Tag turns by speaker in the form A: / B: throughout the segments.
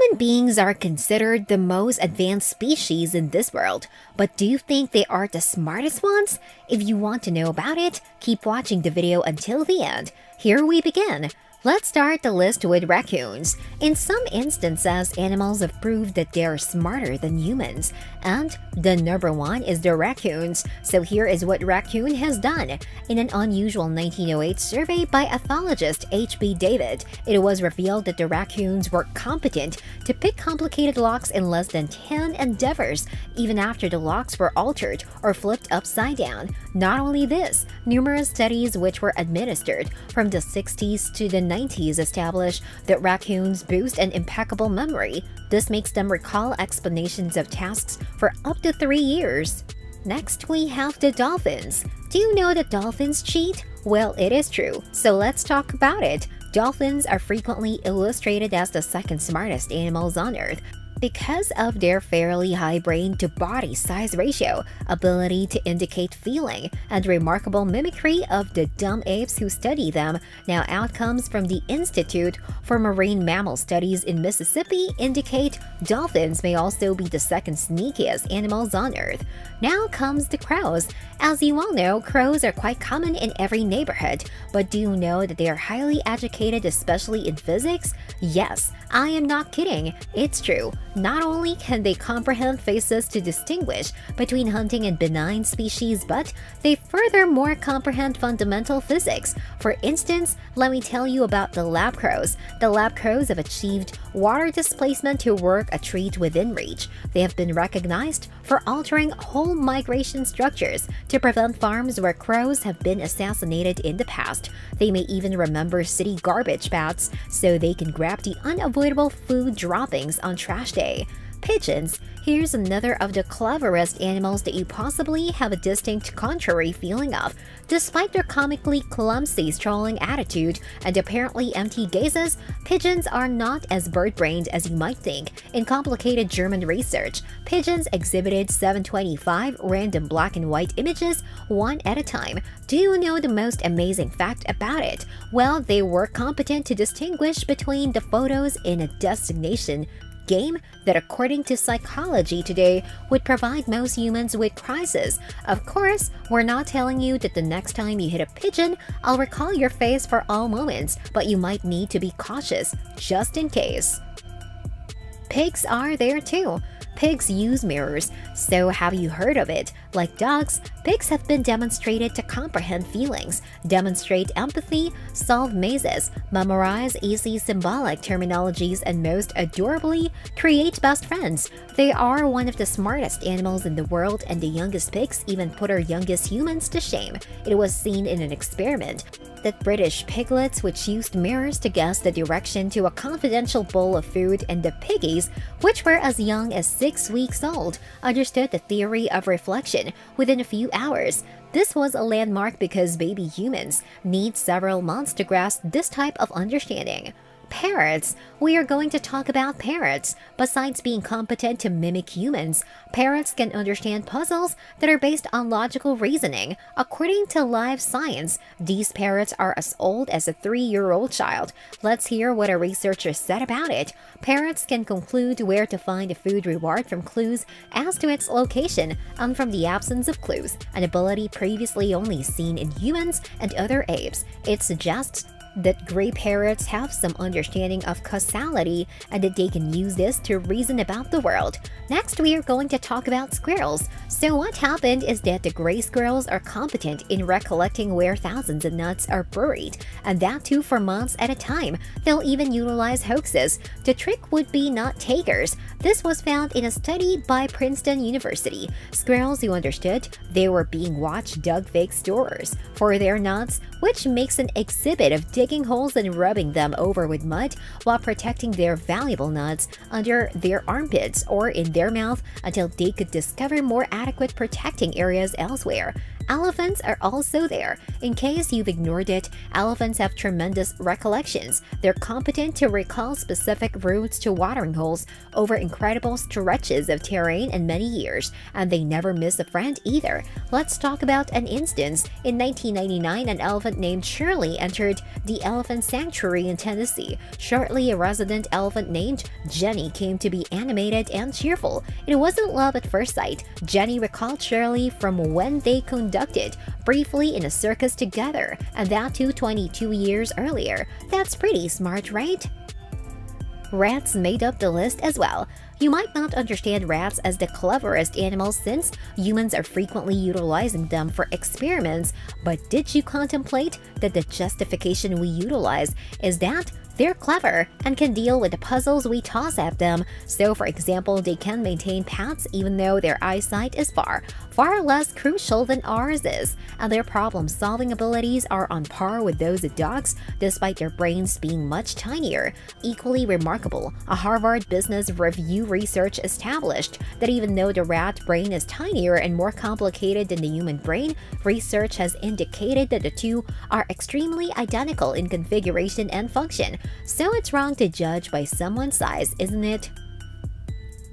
A: Human beings are considered the most advanced species in this world, but do you think they are the smartest ones? If you want to know about it, keep watching the video until the end. Here we begin. Let's start the list with raccoons. In some instances, animals have proved that they are smarter than humans. And the number one is the raccoons. So here is what raccoon has done. In an unusual 1908 survey by ethologist H.B. David, it was revealed that the raccoons were competent to pick complicated locks in less than 10 endeavors, even after the locks were altered or flipped upside down. Not only this, numerous studies which were administered from the 60s to the 90s established that raccoons boast an impeccable memory. This makes them recall explanations of tasks for up to 3 years. Next, we have the dolphins. Do you know that dolphins cheat? Well, it is true, so let's talk about it. Dolphins are frequently illustrated as the second smartest animals on Earth because of their fairly high brain-to-body size ratio, ability to indicate feeling, and remarkable mimicry of the dumb apes who study them. Now, outcomes from the Institute for Marine Mammal Studies in Mississippi indicate dolphins may also be the second sneakiest animals on Earth. Now comes the crows. As you all know, crows are quite common in every neighborhood, but do you know that they are highly educated, especially in physics? Yes, I am not kidding, it's true. Not only can they comprehend faces to distinguish between hunting and benign species, but they furthermore comprehend fundamental physics. For instance, let me tell you about the lab crows. The lab crows have achieved water displacement to work a treat within reach. They have been recognized for altering whole migration structures to prevent farms where crows have been assassinated in the past. They may even remember city garbage bats so they can grab the unavoidable food droppings on trash day. Pigeons. Here's another of the cleverest animals that you possibly have a distinct contrary feeling of. Despite their comically clumsy strolling attitude and apparently empty gazes, pigeons are not as bird-brained as you might think. In complicated German research, pigeons exhibited 725 random black and white images, one at a time. Do you know the most amazing fact about it? Well, they were competent to distinguish between the photos in a destination game that, according to psychology today, would provide most humans with crisis. Of course, we're not telling you that the next time you hit a pigeon, I'll recall your face for all moments, but you might need to be cautious, just in case. Pigs are there too. Pigs use mirrors, so have you heard of it? Like dogs, pigs have been demonstrated to comprehend feelings, demonstrate empathy, solve mazes, memorize easy symbolic terminologies, and most adorably, create best friends. They are one of the smartest animals in the world, and the youngest pigs even put our youngest humans to shame. It was seen in an experiment that British piglets, which used mirrors to guess the direction to a confidential bowl of food, and the piggies, which were as young as 6 weeks old, understood the theory of reflection within a few hours. This was a landmark because baby humans need several months to grasp this type of understanding. Parrots. We are going to talk about parrots. Besides being competent to mimic humans, parrots can understand puzzles that are based on logical reasoning. According to Live Science, these parrots are as old as a 3-year-old child. Let's hear what a researcher said about it. Parrots can conclude where to find a food reward from clues as to its location and from the absence of clues, an ability previously only seen in humans and other apes. It suggests that gray parrots have some understanding of causality and that they can use this to reason about the world. Next, we are going to talk about squirrels. So what happened is that the gray squirrels are competent in recollecting where thousands of nuts are buried, and that too for months at a time. They'll even utilize hoaxes to trick would-be nut takers. This was found in a study by Princeton University. Squirrels who understood they were being watched dug fake stores for their nuts, which makes an exhibit of digging holes and rubbing them over with mud while protecting their valuable nuts under their armpits or in their mouth until they could discover more adequate protecting areas elsewhere. Elephants are also there. In case you've ignored it, elephants have tremendous recollections. They're competent to recall specific routes to watering holes over incredible stretches of terrain in many years, and they never miss a friend either. Let's talk about an instance. In 1999, an elephant named Shirley entered the elephant sanctuary in Tennessee. Shortly, a resident elephant named Jenny came to be animated and cheerful. It wasn't love at first sight. Jenny recalled Shirley from when they conducted briefly in a circus together, and that too 22 years earlier. That's pretty smart, right? Rats made up the list as well. You might not understand rats as the cleverest animals since humans are frequently utilizing them for experiments, but did you contemplate that the justification we utilize is that they're clever and can deal with the puzzles we toss at them? So, for example, they can maintain paths even though their eyesight is far less crucial than ours is, and their problem-solving abilities are on par with those of dogs, despite their brains being much tinier. Equally remarkable, a Harvard Business Review research established that even though the rat brain is tinier and more complicated than the human brain, research has indicated that the two are extremely identical in configuration and function. So it's wrong to judge by someone's size, isn't it?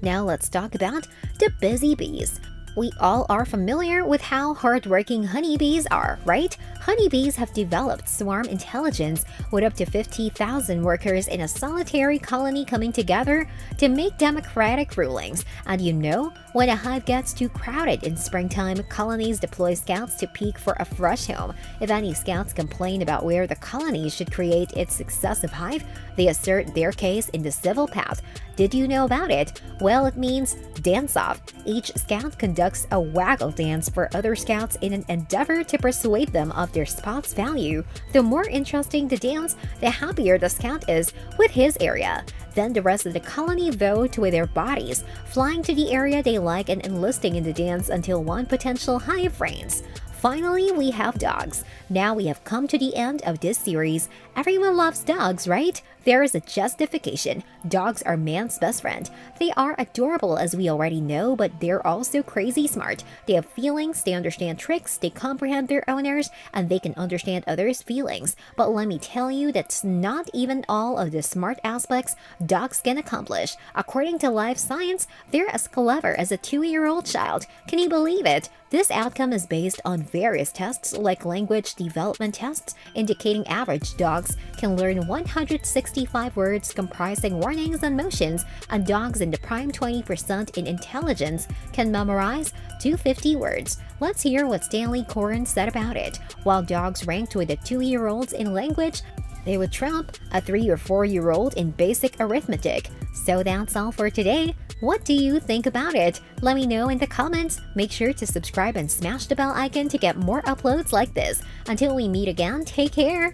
A: Now let's talk about the busy bees. We all are familiar with how hardworking honeybees are, right? Honeybees have developed swarm intelligence with up to 50,000 workers in a solitary colony coming together to make democratic rulings. And you know, when a hive gets too crowded in springtime, colonies deploy scouts to peek for a fresh home. If any scouts complain about where the colony should create its successive hive, they assert their case in the civil path. Did you know about it? Well, it means dance-off. Each scout conducts a waggle dance for other scouts in an endeavor to persuade them of their spot's value. The more interesting the dance, the happier the scout is with his area. Then the rest of the colony vote with their bodies, flying to the area they like and enlisting in the dance until one potential hive reigns. Finally, we have dogs. Now we have come to the end of this series. Everyone loves dogs, right? There is a justification. Dogs are man's best friend. They are adorable as we already know, but they're also crazy smart. They have feelings, they understand tricks, they comprehend their owners, and they can understand others' feelings. But let me tell you, that's not even all of the smart aspects dogs can accomplish. According to Life Science, they're as clever as a 2-year-old child. Can you believe it? This outcome is based on various tests like language development tests, indicating average dogs can learn 165 words comprising warnings and motions, and dogs in the prime 20% in intelligence can memorize 250 words. Let's hear what Stanley Coren said about it. While dogs ranked with the 2-year-olds in language, they would trump a 3 or 4-year-old in basic arithmetic. So that's all for today. What do you think about it? Let me know in the comments. Make sure to subscribe and smash the bell icon to get more uploads like this. Until we meet again, take care!